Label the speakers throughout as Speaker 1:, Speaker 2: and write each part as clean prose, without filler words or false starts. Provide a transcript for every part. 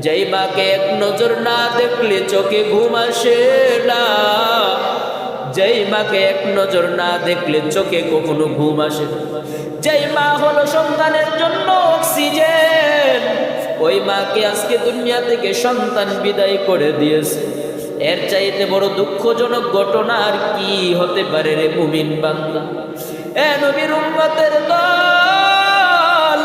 Speaker 1: যেই মাকে এক নজর না দেখলে চোখে ঘুম আসে না, যেই মাকে এক নজর না দেখলে চোখে কখনো ঘুম আসে না, যেই মা হলো সন্তানের জন্য অক্সিজেন, ওই মাকে আজকে দুনিয়া থেকে সন্তান বিদায় করে দিয়েছে। এর চাইতে বড় দুঃখজনক ঘটনা আর কি হতে পারে রে মুমিন বান্দা? এ নবীর উম্মতের দল,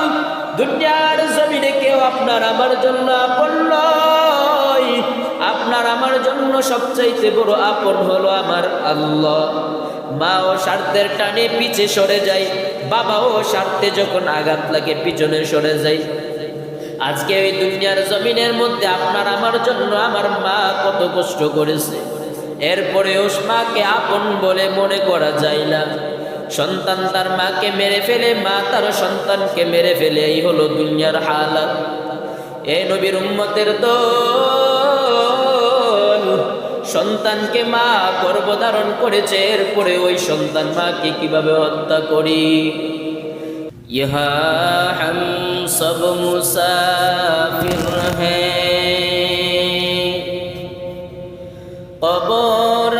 Speaker 1: দুনিয়ার জমিনে কেউ আপনার আমার জন্য আপন নয়। আপনার আমার জন্য সবচাইতে বড় আপন হলো আমার আল্লাহ। মা ও স্বার্থের টানে পিছে সরে যায়, বাবা ও স্বার্থে যখন আঘাত লাগে পিছনে সরে যায়। আজকে ওই দুনিয়ার জমিনের মধ্যে আপনার আমার জন্য আমার মা কত কষ্ট করেছে, এরপরে ওই মাকে আপন বলে মনে করা যায় না। সন্তান তার মাকে মেরে ফেলে, মা তার সন্তানকে মেরে ফেলে, এই হলো দুনিয়ার হালাত। এই নবীর উম্মতের দল, সন্তানকে মা গর্ভধারণ করেছে, এরপরে ওই সন্তান মাকে কিভাবে হত্যা করি। ইহা হাম সব মুসাফির হ্যায়, কবর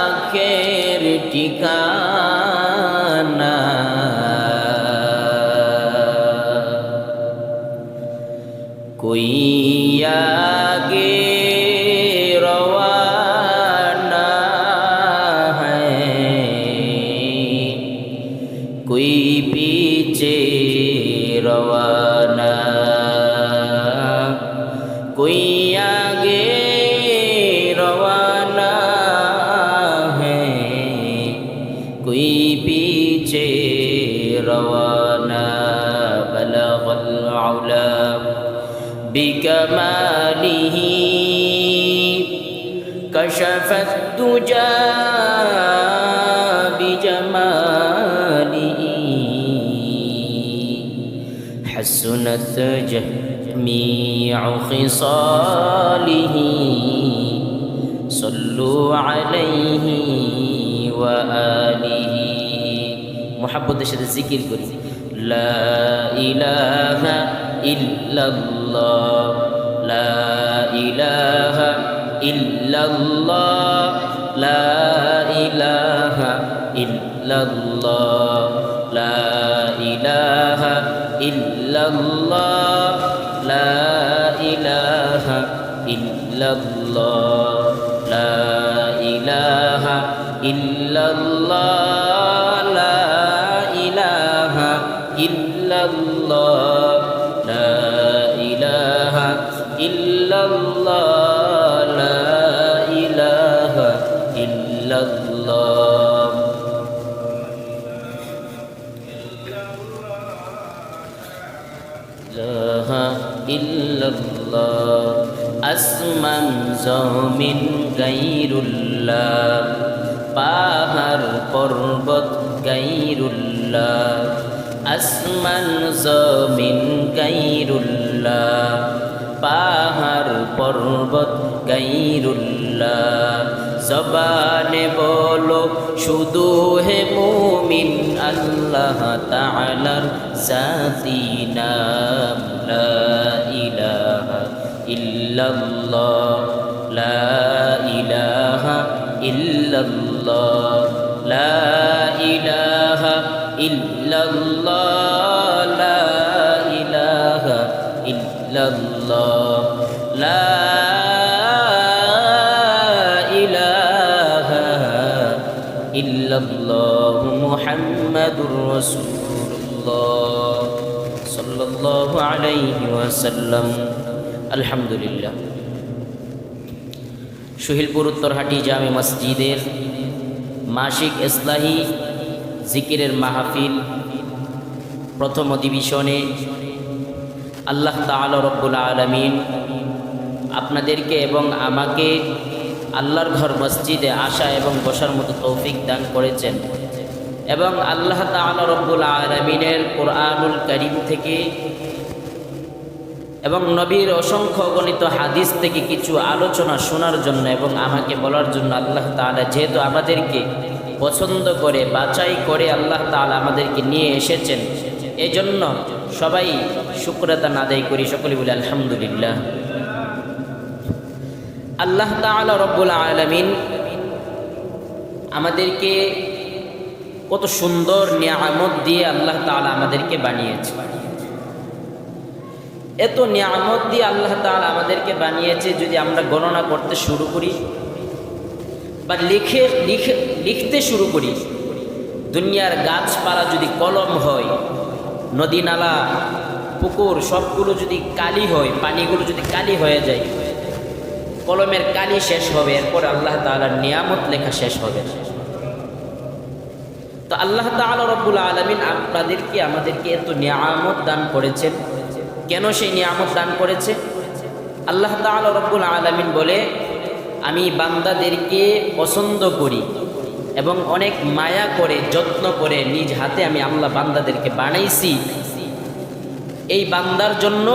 Speaker 1: আখের ঠিকানা, কোই আগে রওয়ানা হ্যায়, कोई पीछे रवाना, कोई आगे रवाना है, कोई पीछे रवाना। बलगल उला बिकमालिही, कशफत दुजा बिजमालिही, हसनत जमीउ खिसालिही, सल्लु अलैहि व आलिहि। मुहब्बतेर साथे जिकिर करी, ला इलाहा इल्लाल्लाह, ला इलाहा इल्लाल्लाह, ला इलाहा इल्लाल्लाह, ला इलाहा इल्लाल्लाह, ला इलाहा इल्लाल्लाह, ला इलाहा इल्लाल्लाह, ला इलाहा इल्लाल्लाह, ला इलाहा इल्लाल्लाह, ला इलाहा इल्लाल्लाह। ইলাহা ইল্লাল্লাহ, আসমান জমিন গায়রুল্লাহ, পাহাড় পর্বত গায়রুল্লাহ, আসমান জমিন গায়রুল্লাহ, পাহাড় পর্বত গায়রুল্লাহ। জবানে বলো শুধু হে মুমিন আল্লাহ তাআলার জাতি নাম, লা ইলাহা ইল্লাল্লাহ, লা ইলাহা ইল্লাল্লাহ, লা ইলাহা ইল্লাল্লাহ, লা ইলাহা ইল্লাল্লাহ, লা ইল্লাল্লাহু মুহাম্মাদুর রাসূলুল্লাহ সাল্লাল্লাহু আলাইহি ওয়াসাল্লাম। আলহামদুলিল্লাহ, সুহিলপুর উত্তরহাটি জামে মসজিদের মাসিক ইসলাহি জিকিরের মাহফিল প্রথম অধিবেশনে আল্লাহ তাআলা রব্বুল আলামিন আপনাদেরকে এবং আমাকে আল্লাহর ঘর মসজিদে আসা এবং বসার মতো তৌফিক দান করেছেন, এবং আল্লাহ তাআলা রব্বুল আলামিনের কোরআনুল কারীম থেকে এবং নবীর অসংখ্য গণিত হাদিস থেকে কিছু আলোচনা শোনার জন্য এবং আমাকে বলার জন্য আল্লাহ তাআলা যেহেতু আমাদেরকে পছন্দ করে বাছাই করে আল্লাহ তাআলা আমাদেরকে নিয়ে এসেছেন, এজন্য সবাই শুকরাতা আদায় করি, সকলে বলি আলহামদুলিল্লাহ। আল্লাহ তাআলা রব্বুল আলামিন আমাদেরকে কত সুন্দর নিয়ামত দিয়ে আল্লাহ তাআলা আমাদেরকে বানিয়েছে। এত নিয়ামত দিয়ে আল্লাহ তাআলা আমাদেরকে বানিয়েছে, যদি আমরা গণনা করতে শুরু করি বা লিখতে শুরু করি, দুনিয়ার গাছপালা যদি কলম হয়, নদী নালা পুকুর সবগুলো যদি কালি হয়, পানিগুলো যদি কালি হয়ে যায়, কলমের কালি শেষ হবে, এরপর আল্লাহ তাআলার নিয়ামত লেখা শেষ হবে। তো আল্লাহ তাআলা রব্বুল আলামিন আপনাদেরকে আমাদেরকে এত নিয়ামত দান করেছেন। কেন সেই নিয়ামত দান করেছে? আল্লাহ তাআলা রব্বুল আলামিন বলে, আমি বান্দাদেরকে পছন্দ করি এবং অনেক মায়া করে যত্ন করে নিজ হাতে আমি আল্লাহ বান্দাদেরকে বানাইছি। এই বান্দার জন্য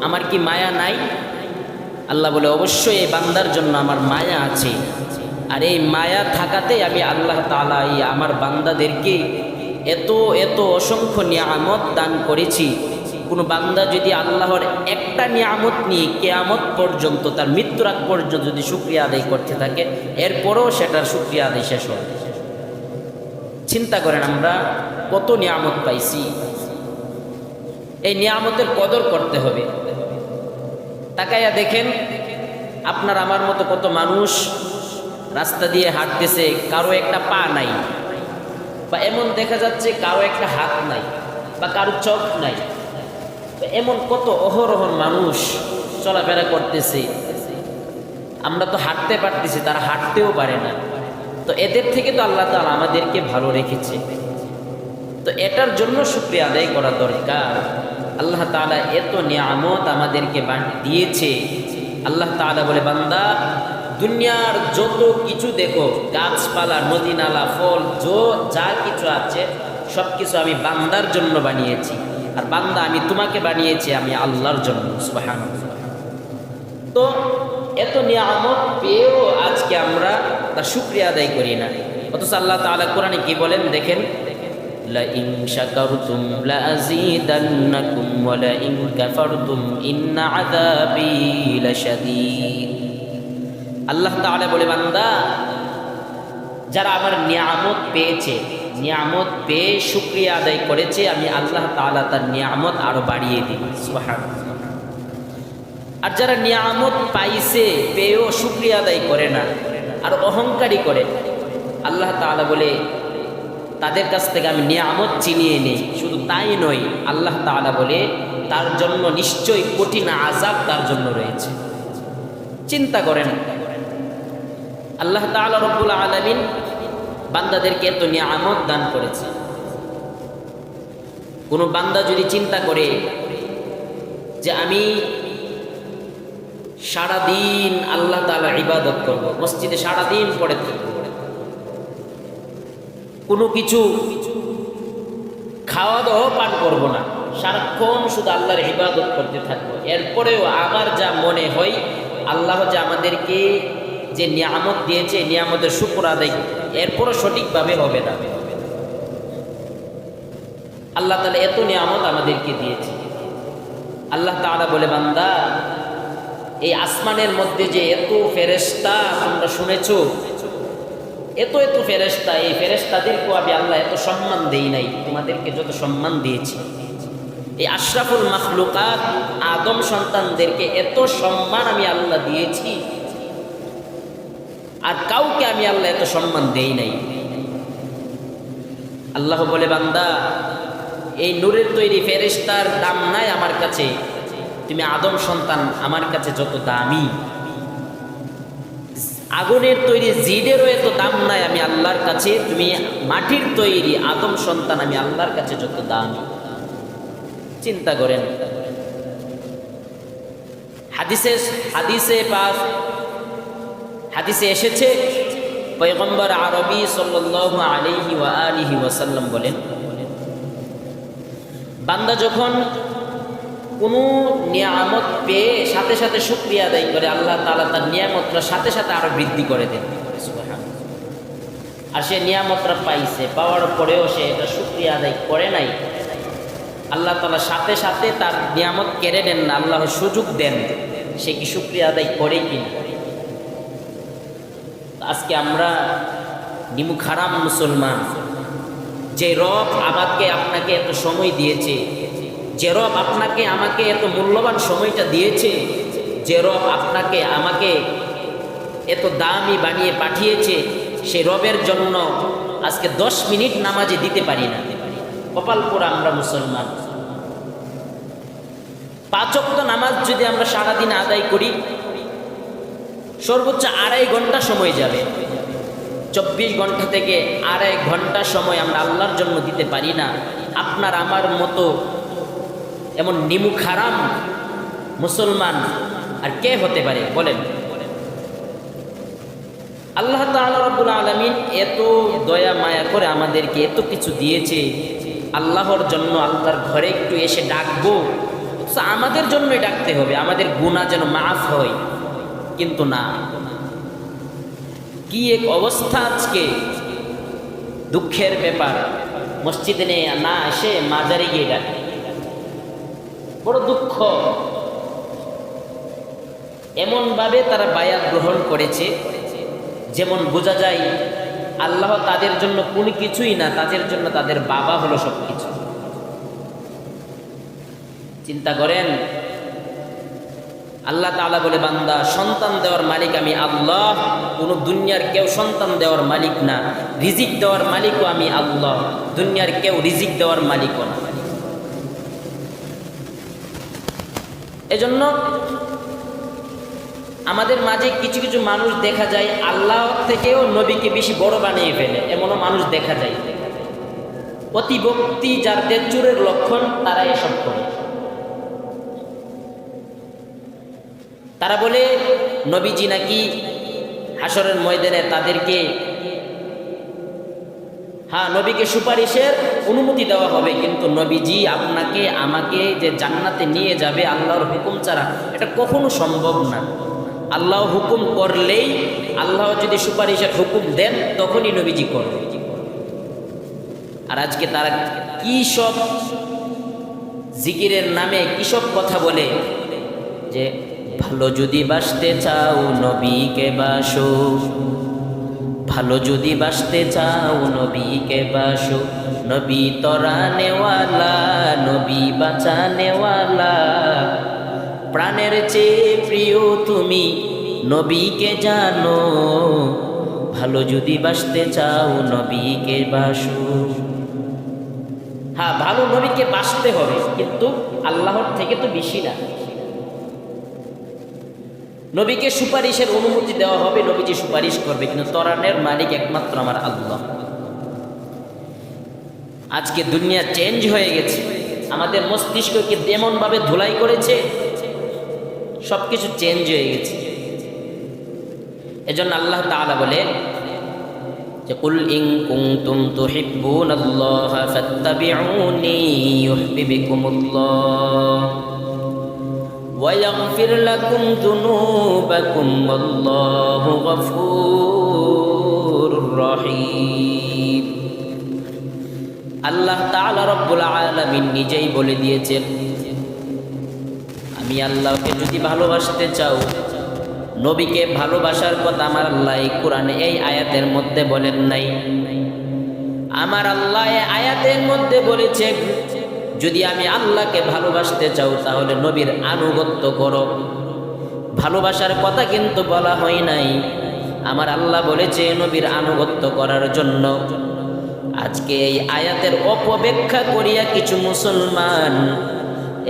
Speaker 1: আমার কি মায়া নাই? আল্লাহ বলে, অবশ্যই এই বান্দার জন্য আমার মায়া আছে। আর এই মায়া থাকাতে আমি আল্লাহ তাআলা এই আমার বান্দাদেরকে এত এত অসংখ্য নিয়ামত দান করেছি। কোনো বান্দা যদি আল্লাহর একটা নিয়ামত নিয়ে কিয়ামত পর্যন্ত, তার মৃত্যুর আগ পর্যন্ত যদি শুকরিয়া আদায় করতে থাকে, এরপরও সেটার শুকরিয়া আদায় শেষ হবে। চিন্তা করেন আমরা কত নিয়ামত পাইছি। এই নিয়ামতের কদর করতে হবে। তাকাইয়া দেখেন, আপনার আমার মতো কত মানুষ রাস্তা দিয়ে হাঁটতেছে, কারো একটা পা নাই, বা এমন দেখা যাচ্ছে কারো একটা হাত নাই, বা কারো চোখ নাই। এমন কত অহরহ মানুষ চলাফেরা করতেছে। আমরা তো হাঁটতে পারতেছি, তারা হাঁটতেও পারে না। তো এদের থেকে তো আল্লাহ তাআলা আমাদেরকে ভালো রেখেছে। তো এটার জন্য শুকরিয়া আদায় করা দরকার। আল্লাহ তাআলা এত নিয়ামত আমাদেরকে দিয়েছে। আল্লাহ তাআলা বলে, বান্দা দুনিয়ার যত কিছু দেখো, গাছপালা, নদী নালা, ফল, যা কিছু আছে সব কিছু আমি বান্দার জন্য বানিয়েছি। আর বান্দা, আমি তোমাকে বানিয়েছি আমি আল্লাহর জন্য। সুবহানাল্লাহ। তো এত নিয়ামত পেয়েও আজকে আমরা তার শুকরিয়া আদায় করি না। অথচ আল্লাহ তাআলা কোরআনে কি বলেন দেখেন, লা ইন শাকারতুম লা আযীদান্নাকুম ওয়া লা ইন কাফারতুম ইন্না আযাবী লাশাদীদ। আল্লাহ তাআলা বলে, বান্দা যারা আমার নিয়ামত পেয়েছে, নিয়ামত পেয়ে শুকরিয়া আদায় করেছে, আমি আল্লাহ তাআলা তার নিয়ামত আরো বাড়িয়ে দিই। সুবহানাল্লাহ। আর যারা নিয়ামত পাইছে পেয়েও শুকরিয়া আদায় করে না আর অহংকারী করে, আল্লাহ তাআলা বলে তাদের কাছ থেকে আমি নিয়ামত ছিনিয়ে নেই। শুধু তাই নয়, আল্লাহ তাআলা বলে তার জন্য নিশ্চয়ই কঠিন আযাব তার জন্য রয়েছে। চিন্তা করেন, আল্লাহ তাআলা রব্বুল আলামিন বান্দাদেরকে এত নিয়ামত দান করেছে। কোনো বান্দা যদি চিন্তা করে যে আমি সারাদিন আল্লাহ তাআলার ইবাদত করব, মসজিদে সারাদিন পড়ে থাকব, কোনো কিছু খাওয়া দাওয়া পান করব না, সারাক্ষণ শুধু আল্লাহর ইবাদত করতে থাকবো, এরপরেও আবার যা মনে হয় আল্লাহ যে আমাদেরকে যে নিয়ামত দিয়েছে, নিয়ামতের শুকর আদায়, এরপরও সঠিকভাবে হবে না। আল্লাহ তাআলা এত নিয়ামত আমাদেরকে দিয়েছে। আল্লাহ তাআলা বলে, বান্দা এই আসমানের মধ্যে যে এত ফেরেশতা তোমরা শুনেছো, এত এত ফেরেশতা, এই ফেরেশতাদেরকেও আমি আল্লাহ এত সম্মান দেই নাই, তোমাদেরকে যত সম্মান দিয়েছি। এই আশরাফুল মাখলুকাত আদম সন্তানদেরকে এত সম্মান আমি আল্লাহ দিয়েছি, আর কাউকে আমি আল্লাহ এত সম্মান দেই নাই। আল্লাহ বলে, বান্দা এই নূরের তৈরি ফেরেশতার দাম নাই আমার কাছে, তুমি আদম সন্তান আমার কাছে যত দামি। আগুনের তৈরি জিডেরও এত দাম নাই আমি আল্লাহর কাছে, তুমি মাটির তৈরি আদম সন্তান আমি আল্লাহর কাছে যত দামি। চিন্তা করেন, হাদিসে এসেছে, পয়গম্বর আরবি সাল্লাল্লাহু আলাইহি ওয়া আলিহি ওয়াসাল্লাম বলেন, বান্দা যখন কোনো নিয়ামত পেয়ে সাথে সাথে শুকরিয়া আদায় করে, আল্লাহ তাআলা তার নিয়ামতটা সাথে সাথে আরো বৃদ্ধি করে দেন। আর সে নিয়ামতটা পাইছে, পাওয়ার পরেও সে এটা শুকরিয়া আদায় করে নাই, আল্লাহ তাআলা সাথে সাথে তার নিয়ামত কেড়ে নেন না, আল্লাহ সুযোগ দেন, সে কি শুকরিয়া আদায় করে কিনা? আজকে আমরা নিমুখ হারাম মুসলমান। যে রব আমাকে আপনাকে এত সময় দিয়েছে, যে রব আপনাকে আমাকে এত মূল্যবান সময়টা দিয়েছে, যে রব আপনাকে আমাকে এত দামি বানিয়ে পাঠিয়েছে, সেই রবের জন্য আজকে 10 মিনিট নামাজে দিতে পারি না। কপাল পোড়া আমরা মুসলমান। 5 ওয়াক্ত নামাজ যদি আমরা সারাদিন আদায় করি, সর্বোচ্চ 2.5 ঘন্টা সময় যাবে। 24 ঘন্টা থেকে 2.5 ঘন্টা সময় আমরা আল্লাহর জন্য দিতে পারি না। আপনার আমার মতো এমন নিমুখ হারাম মুসলমান আর কে হতে পারে বলেন? আল্লাহ তাআলা রব্বুল আলামিন এত দয়া মায়া করে আমাদেরকে এত কিছু দিয়েছে, আল্লাহর জন্য আল্লাহর ঘরে একটু এসে ডাকবো, আমাদের জন্যই ডাকতে হবে, আমাদের গুনাহ যেন মাফ হয়। কিন্তু না, কি এক অবস্থা আজকে, দুঃখের ব্যাপার। মসজিদে না এসে মাজারে গিয়ে ডাকে, বড় দুঃখ। এমনভাবে তারা বায়াত গ্রহণ করেছে যেমন বোঝা যায় আল্লাহ তাদের জন্য কোনো কিছুই না, তাদের জন্য তাদের বাবা হলো সব কিছু। চিন্তা করেন, আল্লাহ তাআলা বলে, বান্দা সন্তান দেওয়ার মালিক আমি আল্লাহ, কোনো দুনিয়ার কেউ সন্তান দেওয়ার মালিক না। রিজিক দেওয়ার মালিকও আমি আল্লাহ, দুনিয়ার কেউ রিজিক দেওয়ার মালিকও না। এজন্য আমাদের মাঝে কিছু কিছু মানুষ দেখা যায় আল্লাহ থেকেও নবীকে বেশি বড় বানিয়ে ফেলে, এমনও মানুষ দেখা যায়। অতিভক্তি যাদের চোরের লক্ষণ, তারা এসব করে। তারা বলে নবীজি নাকি হাসরের ময়দানে তাদেরকে, নবীকে সুপারিশের অনুমতি দেওয়া হবে, কিন্তু নবীজি আপনাকে আমাকে যে জান্নাতে নিয়ে যাবে আল্লাহর হুকুম ছাড়া, এটা কখনো সম্ভব না। আল্লাহ হুকুম করলেই, আল্লাহ যদি সুপারিশের হুকুম দেন তখনই নবীজি করবে। আর আজকে তারা কি সব জিকিরের নামে কি সব কথা বলে যে ভালো যদি বাসতে চাও নবীকে বাসো, ভালো যদি বাসতে চাও নবীকে বাসো, নবী তরানেওয়ালা, নবী বাঁচানেওয়ালা, প্রাণের চেয়ে প্রিয় তুমি নবীকে জানো, ভালো যদি বাসতে চাও নবীকে বাসো। ভালো নবীকে বাসতে হবে, কিন্তু আল্লাহর থেকে তো বেশি না। নবীকে সুপারিশের অনুমতি দেওয়া হবে, নবীজি সুপারিশ করবে, কিন্তু তরানের মালিক একমাত্র আমার আল্লাহ। আজকে দুনিয়া চেঞ্জ হয়ে গেছে, আমাদের মস্তিষ্ককে এমনভাবে ধুলাই করেছে, সবকিছু চেঞ্জ হয়ে গেছে। এজন্য আল্লাহ তাআলা বলে যে কুল ইন কুনতুম তুহিব্বুনাল্লাহা ফাত্তাবিউনি ইউহিব্বুকুমুল্লাহ ওয়া ইয়াগফির লাকুম যুনুবাকুম ওয়াল্লাহু গফুরুর রহিম। আল্লাহ তাআলা রব্বুল আলামিন নিজেই বলে দিয়েছেন, আমি আল্লাহকে যদি ভালোবাসতে চাও, নবীকে ভালোবাসার কথা আমার আল্লাহ এই কোরআনে এই আয়াতের মধ্যে বলেন নাই। আমার আল্লাহ এই আয়াতের মধ্যে বলেছে, যদি আমি আল্লাহকে ভালোবাসতে চাও তাহলে নবীর আনুগত্য করো। ভালোবাসার কথা কিন্তু বলা হয় নাই, আমার আল্লাহ বলেছে নবীর আনুগত্য করার জন্য। আজকে এই আয়াতের অপব্যাখ্যা করিয়া কিছু মুসলমান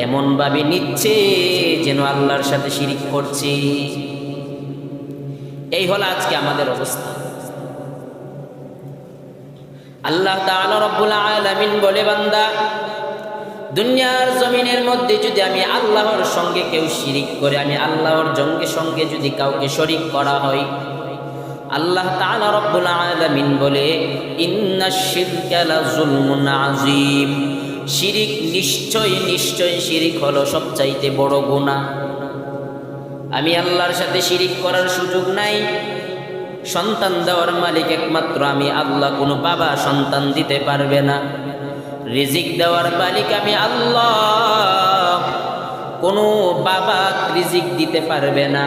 Speaker 1: এমনভাবে নিচ্ছে যেন আল্লাহর সাথে শিরিক করছে। এই হলো আজকে আমাদের অবস্থা। আল্লাহ তাআলা রব্বুল আলামিন বলে, বান্দা দুনিয়ার জমিনের মধ্যে যদি আমি আল্লাহর সঙ্গে কেউ শিরিক করে, আমি আল্লাহর সঙ্গে যদি কাউকে শরীক করা হয়, আল্লাহ তাআলা রব্বুল আলামিন বলে, ইন্নাশ শিরকা লাযুলমুন আযীম, শিরিক নিশ্চয় শিরিক হলো সবচাইতে বড় গুনাহ। আমি আল্লাহর সাথে শিরিক করার সুযোগ নাই। সন্তান দেওয়ার মালিক একমাত্র আমি আল্লাহ, কোনো বাবা সন্তান দিতে পারবে না। রিজিক দেওয়ার মালিক আমি আল্লাহ। কোনো বাবা রিজিক দিতে পারবে না।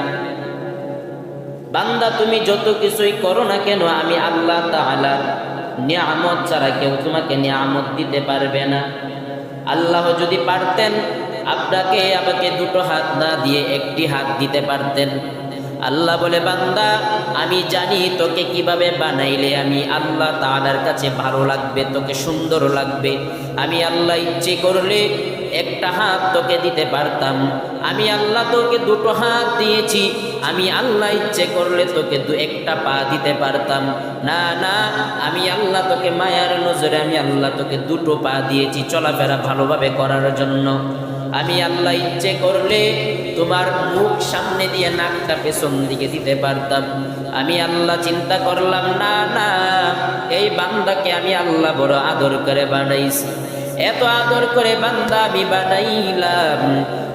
Speaker 1: বান্দা তুমি যত কিছুই করো না কেন, আমি আল্লাহ তাআলার নিয়ামত ছাড়া কেউ তোমাকে নিয়ামত দিতে পারবে না। আল্লাহ যদি পারতেন আপনাকে আমাকে দুটো হাত না দিয়ে একটি হাত দিতে পারতেন। আল্লাহ বলে, বান্দা আমি জানি তোকে কিভাবে বানাইলে আমি আল্লাহ তাআলার কাছে ভালো লাগবে, তোকে সুন্দর লাগবে। আমি আল্লাহ ইচ্ছে করলে একটা হাত তোকে দিতে পারতাম। আমি আল্লাহ তোকে দুটো হাত দিয়েছি, আমি আল্লাহ ইচ্ছে করলে তোকে একটা পা দিতে পারতাম। না না, আমি আল্লাহ তোকে মায়ার নজরে আমি আল্লাহ তোকে দুটো পা দিয়েছি চলাফেরা ভালোভাবে করার জন্য। আমি আল্লাহ ইচ্ছে করলে তোমার মুখ সামনে দিয়ে নাকটা পেছন দিকে দিতে পারতাম। আমি আল্লাহ চিন্তা করলাম, না না, এই বান্দাকে আমি আল্লাহ বড় আদর করে বানাইছি, এত আদর করে বান্দা আমি বানাইলাম।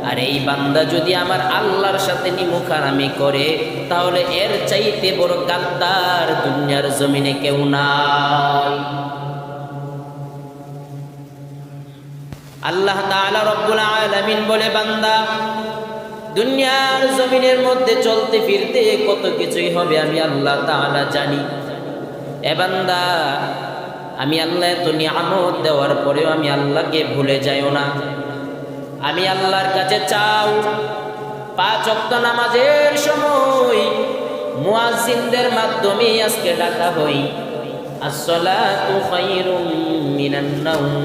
Speaker 1: আর এই বান্দা যদি আমার আল্লাহর সাথে নিমুখারামি করে, তাহলে এর চাইতে বড় গাদ্দার দুনিয়ার জমিনে কেউ নাই। আল্লাহ তাআলা রব্বুল আলামিন বলে, বান্দা দুনিয়ার জমিনের মধ্যে চলতে ফিরতে কত কিছুই হবে আমি আল্লাহ তাআলা জানি। এ বান্দা, আমি আল্লাহ এত নিয়ামত দেওয়ার পরেও আমি আল্লাহকে ভুলে যাইও না। আমি আল্লাহর কাছে চাও, 5 ওয়াক্ত নামাজের সময় মুয়াজ্জিনদের মাধ্যমে আজকে ডাকা হই, আসসালাতু খায়রুম মিনান নাওম।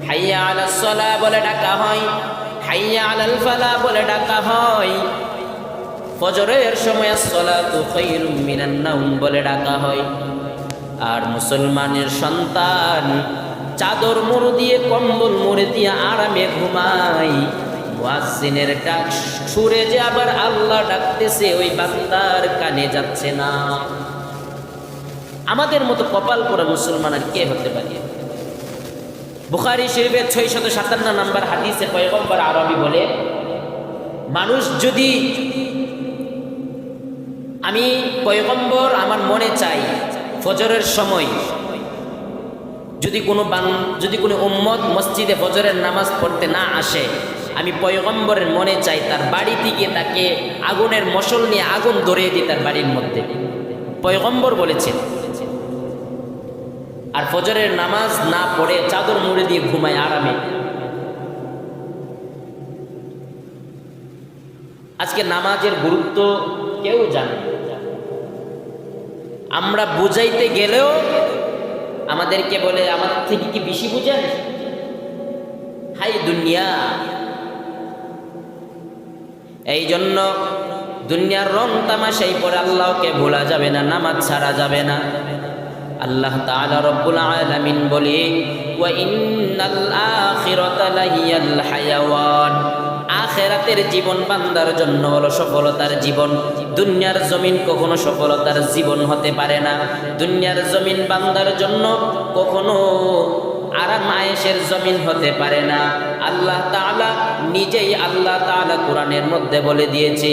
Speaker 1: হাইয়া আলাস সালাহ বলে ডাকা হয়, হাইয়া আলাল ফালাহ বলে ডাকা হয়। ফজরের সময় আসসালাতু খায়রুম মিনান নাওম বলে ডাকা হয়। আর মুসলমানের সন্তান চাদর মুড়ি দিয়ে কম্বল মুড়ি দিয়ে আরামে ঘুমায়। মুয়াজ্জিনের ডাক সুরে যে আবার আল্লাহ ডাকতেছে, ওই বান্দার কানে যাচ্ছে না। আমাদের মতো কপাল পরা মুসলমান আর কে হতে পারে? বুখারী শরীফের 657 নম্বর হাদিসে পয়গম্বর আরবি বলে, মানুষ যদি, আমি পয়গম্বর আমার মনে চাই ফজরের সময় যদি কোনো উম্মত মসজিদে ফজরের নামাজ পড়তে না আসে, আমি পয়গম্বরের মনে চাই তার বাড়ি থেকে তাকে আগুনের মশল নিয়ে আগুন ধরিয়ে দিই তার বাড়ির মধ্যে। পয়গম্বর বলেছেন। আর ফজরের নামাজ না পড়ে চাদর মুড়ে দিয়ে ঘুমায় আরামে। আজকে নামাজের গুরুত্ব কেউ জানে না। আমরা বুঝাইতে গেলেও আমাদেরকে বলে, আমাদের থেকে কি বেশি বুঝেন? হাই দুনিয়া। এই জন্য দুনিয়ার রং তামাশাই পরে আল্লাহকে ভোলা যাবে না, নামাজ ছাড়া যাবে না। আল্লাহ তাআলা রব্বুল আলামিন বলে, ওয়া ইন্নাল আখিরাতা লাহিয়াল হায়াওয়ান। আখিরাতের জীবন বান্দার জন্য হলো সফলতার জীবন। দুনিয়ার জমিন কখনো সফলতার জীবন হতে পারে না। দুনিয়ার জমিন বান্দার জন্য কখনো আরাম আয়েশের জমিন হতে পারে না। আল্লাহ তাআলা নিজেই আল্লাহ তাআলা কোরআনের মধ্যে বলে দিয়েছে,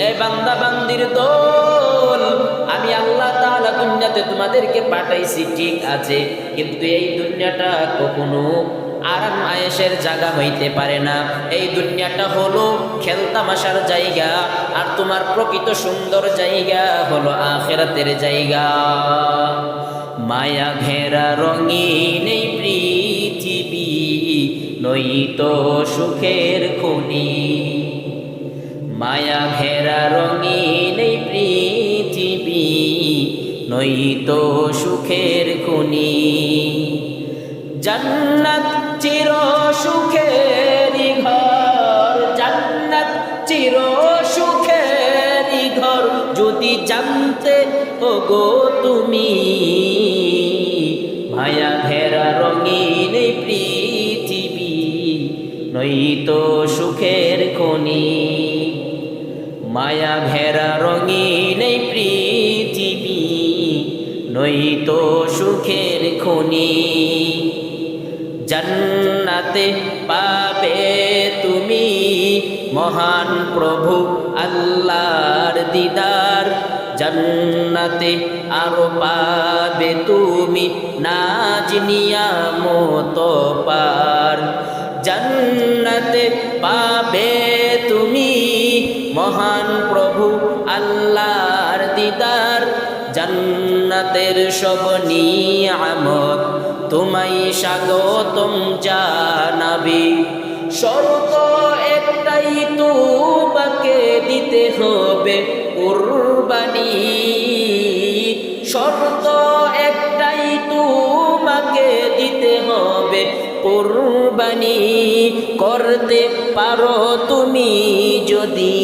Speaker 1: এ বান্দা বান্দির দল, আমি আল্লাহ তাআলা দুনিয়াতে তোমাদেরকে পাঠাইছি ঠিক আছে, কিন্তু এই দুনিয়াটা কখনো আরাম আয়েশের জায়গা হইতে পারে না। এই দুনিয়াটা হলো খেলতামাশার জায়গা, আর তোমার প্রকৃত সুন্দর জায়গা হলো আখিরাতের জায়গা। মায়া ঘেরা রঙিন এই পৃথিবী নয়তো সুখের খনি। মায়া ঘেরা রঙিন এই পৃথিবী নয়তো সুখের খনি। জান্নাত চির সুখেরই ঘর, জান্নাত চির সুখেরই ঘর, যদি জানতে ওগো তুমি। মায়া ঘেরা রঙিন এই পৃথিবী নয়তো সুখের খনি। মায়া ঘেরা রঙিন এই পৃথিবী নয়তো সুখের খনি। জান্নাতে পাবে তুমি মহান প্রভু আল্লাহর দিদার, জান্নাতে আরো পাবে তুমি নাজ নিয়ামত পার। জান্নাতে পাবে তুমি মহান প্রভু আল্লাহর দিদার। জান্নাতের সব নিয়ামত তোমায় স্বাগতম জানাবি। শর্ত একটাই তোমাকে দিতে হবে কুরবানি। শর্ত একটাই তোমাকে দিতে হবে কুরবানি। করতে পারো তুমি যদি,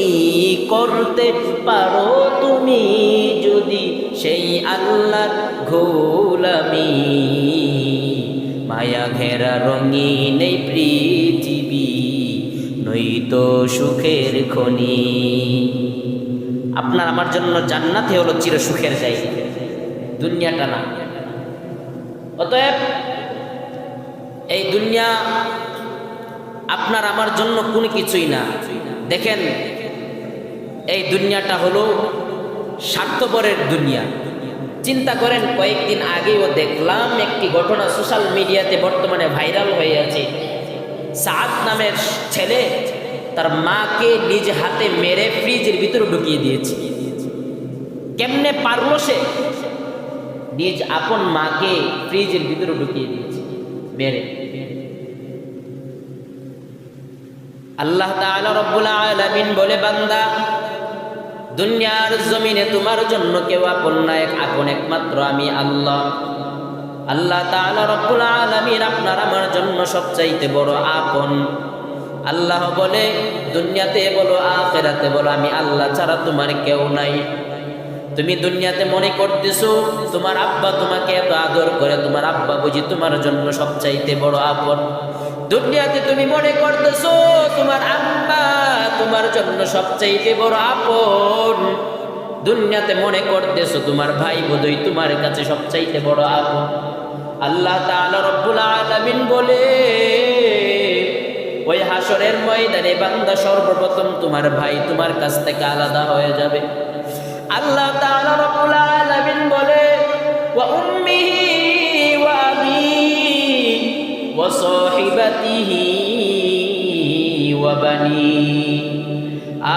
Speaker 1: করতে পারো তুমি যদি সেই আল্লাহর গোলামি। মায়া ঘেরা রঙিন এই পৃথিবী নয়তো সুখের খনি। আপনার আমার জন্য জান্নাতে হলো চির সুখের জায়গা, দুনিয়াটা না। অতএব এই দুনিয়া আপনার আমার জন্য কোনো কিছুই না। দেখেন, এই দুনিয়াটা হলো স্বার্থপরের দুনিয়া। চিন্তা করেন, কয়েকদিন আগেও দেখলাম একটি ঘটনা সোশ্যাল মিডিয়াতে বর্তমানে ভাইরাল হয়ে আছে। সাদ নামের ছেলে তার মাকে নিজ হাতে মেরে ফ্রিজের ভিতরে ঢুকিয়ে দিয়েছে। কেমনে পারলো সে? নিজ আপন মাকে ফ্রিজের ভিতরে ঢুকিয়ে দিয়েছে মেরে। আল্লাহ তাআলা রব্বুল আলামিন বলে, বান্দা দুনিয়ার জমিনে তোমার জন্য কেউ আপন না, আপন একমাত্র আমি আল্লাহ। আল্লাহ তাআলা রব্বুল আলামিন আপনার আমার জন্য সবচাইতে বড় আপন। আল্লাহ বলে, দুনিয়াতে বলো আখিরাতে বলো, আমি আল্লাহ ছাড়া তোমার কেউ নাই। তুমি দুনিয়াতে মনে করতেছো তোমার আব্বা তোমাকে এত আদর করে, তোমার আব্বা বুঝি তোমার জন্য সবচাইতে বড় আপন। দুনিয়াতে তুমি মনে করতেছো তোমার আম্মা তোমার জন্য সবচাইতে বড় আপন। দুনিয়াতে মনে করতেছো তোমার ভাই বোধই তোমার কাছে সবচাইতে বড় আপন। আল্লাহ তাআলা রব্বুল আলামিন বলে, ওই হাসরের ময়দানে বান্দা সর্বপ্রথম তোমার ভাই তোমার কাছ থেকে আলাদা হয়ে যাবে। আল্লাহ তাআলা রব্বুল আলামিন বলে, ওয়া উম্মিহি ওয়া আবিহি ওয়া সাহিবাতিহি ওয়া বানি।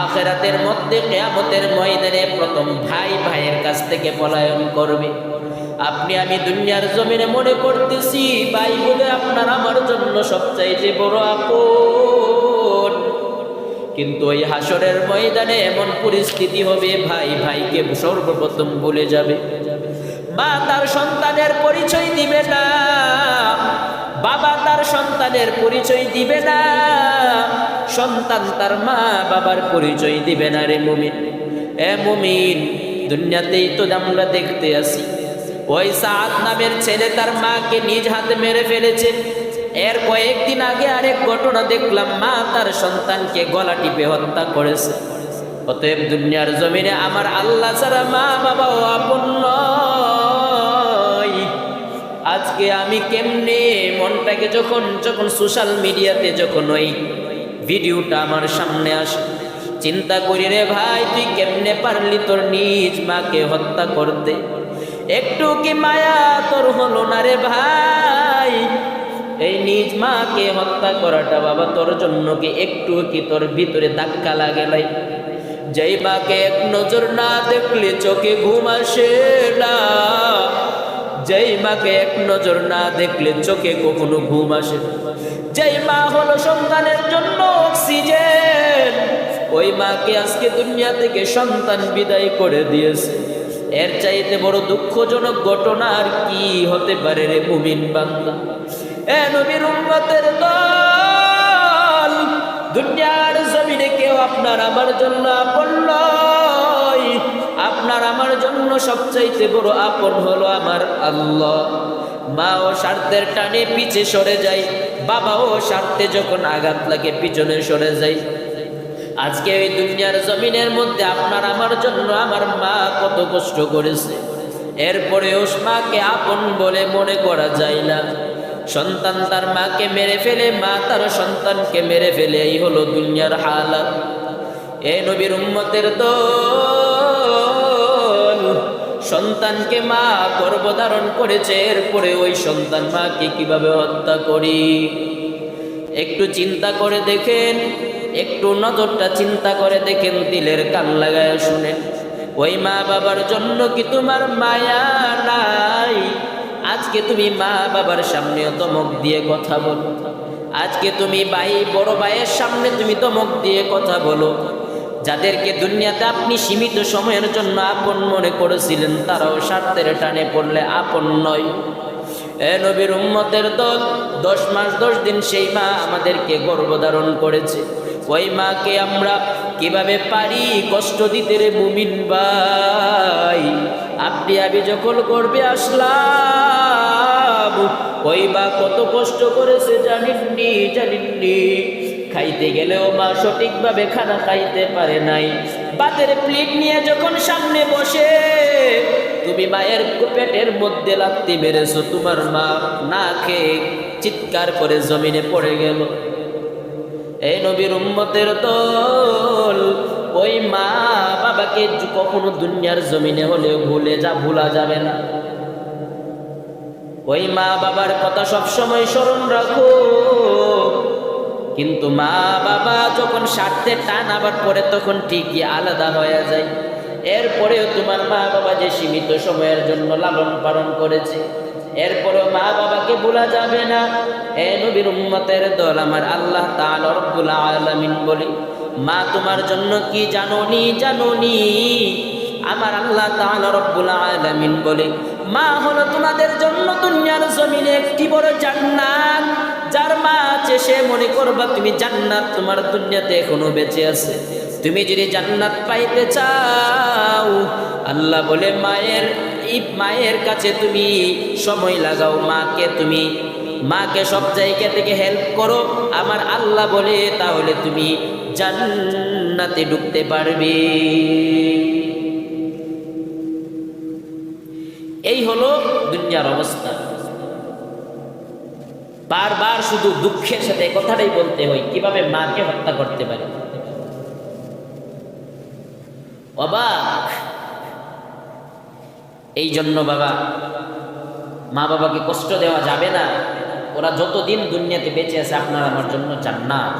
Speaker 1: আখিরাতের মধ্যে কিয়ামতের ময়দানে প্রথম ভাই ভাইয়ের কাছ থেকে পলায়ন করবে। আপনি আমি দুনিয়ার জমিনে মনে করতেছি ভাই বলে আপনার আমার জন্য সবচাইতে বড় আপন, কিন্তু ওই হাসরের ময়দানে এমন পরিস্থিতি হবে ভাই ভাইকে সর্বপ্রথম ভুলে যাবে। মা তার সন্তানের পরিচয় দিবে না, বাবা তার সন্তানের পরিচয় দিবে না, সন্তান তার মা বাবার পরিচয় দিবে না। রে মুমিন, এ মুমিন, দুনিয়াতেই তো আমরা দেখতে আসি ওই সাদ নামের ছেলে তার মাকে নিজ হাতে মেরে ফেলেছে। এর কয়েকদিন আগে আরেক ঘটনা দেখলাম, মা তার সন্তানকে গলা টিপে হত্যা করেছে। অতএব দুনিয়ার জমিনে আমার আল্লাহ ছাড়া মা বাবাও আপন নয়। আজকে আমি কেমনে মনটাকে যখন সোশ্যাল মিডিয়াতে যখন ওই ভিডিওটা আমার সামনে আসে, চিন্তা করি রে ভাই, তুই কেমনে পারলি তোর নিজ মাকে হত্যা করতে? একটু কি মায়া তোর হলো না রে ভাই? এই নিজ মাকে হত্যা করাটা বাবা তোর জন্য কি একটু কি তোর ভিতরে ধাক্কা লাগে নাই? যেই মাকে এক নজর না দেখলে চোখে ঘুম আসে না, যেই মাকে এক নজর না দেখলে চোখে কখনো ঘুম আসে, যেই মা হলো সন্তানের জন্য অক্সিজেন, ওই মাকে আজকে দুনিয়া থেকে সন্তান বিদায় করে দিয়েছে। এর চাইতে বড় দুঃখজনক ঘটনা আর কি হতে পারে রে মুমিন বান্দা? এ নবীর উম্মতের দল, দুনিয়ার জমিনে কেউ আপনার আমার জন্য আপন নয়। আপনার আমার জন্য সবচাইতে বড় আপন হলো আমার আল্লাহ। মা ও স্বার্থের টানে পিছে সরে যায়, বাবা ও স্বার্থে যখন আঘাত লাগে পিছনে সরে যায়। আজকে ওই দুনিয়ার জমিনের মধ্যে আপনার আমার জন্য আমার মা কত কষ্ট করেছে, এরপরেও মাকে আপন বলে মনে করা যায় না। সন্তান তার মাকে মেরে ফেলে, মা তার সন্তানকে মেরে ফেলে, এই হলো দুনিয়ার হালাত। এ নবীর উম্মতের দল, সন্তানকে মা গর্ভধারণ করেছে, এরপরে ওই সন্তান মাকে কিভাবে হত্যা করি। একটু চিন্তা করে দেখেন, একটু নজরটা চিন্তা করে দেখেন, দিলের কান লাগায় শুনেন। ওই মা বাবার জন্য কি তোমার মায়া নাই? আজকে তুমি মা বাবার সামনেও ধমক দিয়ে কথা বলো, আজকে তুমি বড় ভাইয়ের সামনে তুমি ধমক দিয়ে কথা বলো। যাদেরকে দুনিয়াতে আপনি সীমিত সময়ের জন্য আপন মনে করেছিলেন, তারাও স্বার্থের টানে পড়লে আপন নয়। এ নবীর উম্মতের দল, 10 মাস 10 দিন সেই মা আমাদেরকে গর্ভধারণ করেছে। ওই মাকে আমরা কিভাবে পারি কষ্ট দিতে রে মুমিন ভাই? আপনি আমি যখন গর্ভে আসলাম, ওই মা কত কষ্ট করেছে জানেননি। খাইতে গেলেও মা সঠিকভাবে খানা খাইতে পারে নাই। ভাতের প্লেট নিয়ে যখন সামনে বসে, তুমি মায়ের পেটের মধ্যে লাথি মেরেছো, তোমার মা না খেয়ে চিৎকার করে জমিনে পড়ে গেল। এই নবীর উম্মতের দল, ওই মা বাবাকে কখনো দুনিয়ার জমিনে হলেও ভুলা যাবে না। ওই মা বাবার কথা সবসময় স্মরণ রাখো। কিন্তু মা বাবা যখন স্বার্থের টান আবার পড়ে, তখন ঠিকই আলাদা হয়ে যায়। এরপরেও তোমার মা বাবা যে সীমিত সময়ের জন্য লালন পালন করেছে, এরপরেও মা বাবাকে ভোলা যাবে না। এ নবীর উম্মতের দল, আমার আল্লাহ তাআলা রব্বুল আলামিন বলে, মা তোমার জন্য কি জানোনি? আমার আল্লাহ তাআলা রব্বুল আলামিন বলে, মা হলো তোমাদের জন্য দুনিয়ার জমিনে একটি বড় জান্নাত। যার মা আছে সে মনে করবা তুমি জান্নাত তোমার দুনিয়াতে এখনো বেঁচে আছে। তুমি যদি জান্নাত পাইতে চাও, আল্লাহ বলে মায়ের কাছে তুমি সময় লাগাও, মাকে সব জায়গা থেকে হেল্প করো, আমার আল্লাহ বলে, তাহলে তুমি জান্নাতে ঢুকতে পারবে। এই হলো দুনিয়ার অবস্থা। বারবার শুধু দুঃখের সাথে কথাটাই বলতে হয়, কিভাবে মাকে হত্যা করতে পারে। অবাক। এই জন্য মা বাবাকে কষ্ট দেওয়া যাবে না। ওরা যতদিন দুনিয়াতে বেঁচে আছে, আপনার আমার জন্য জান্নাত।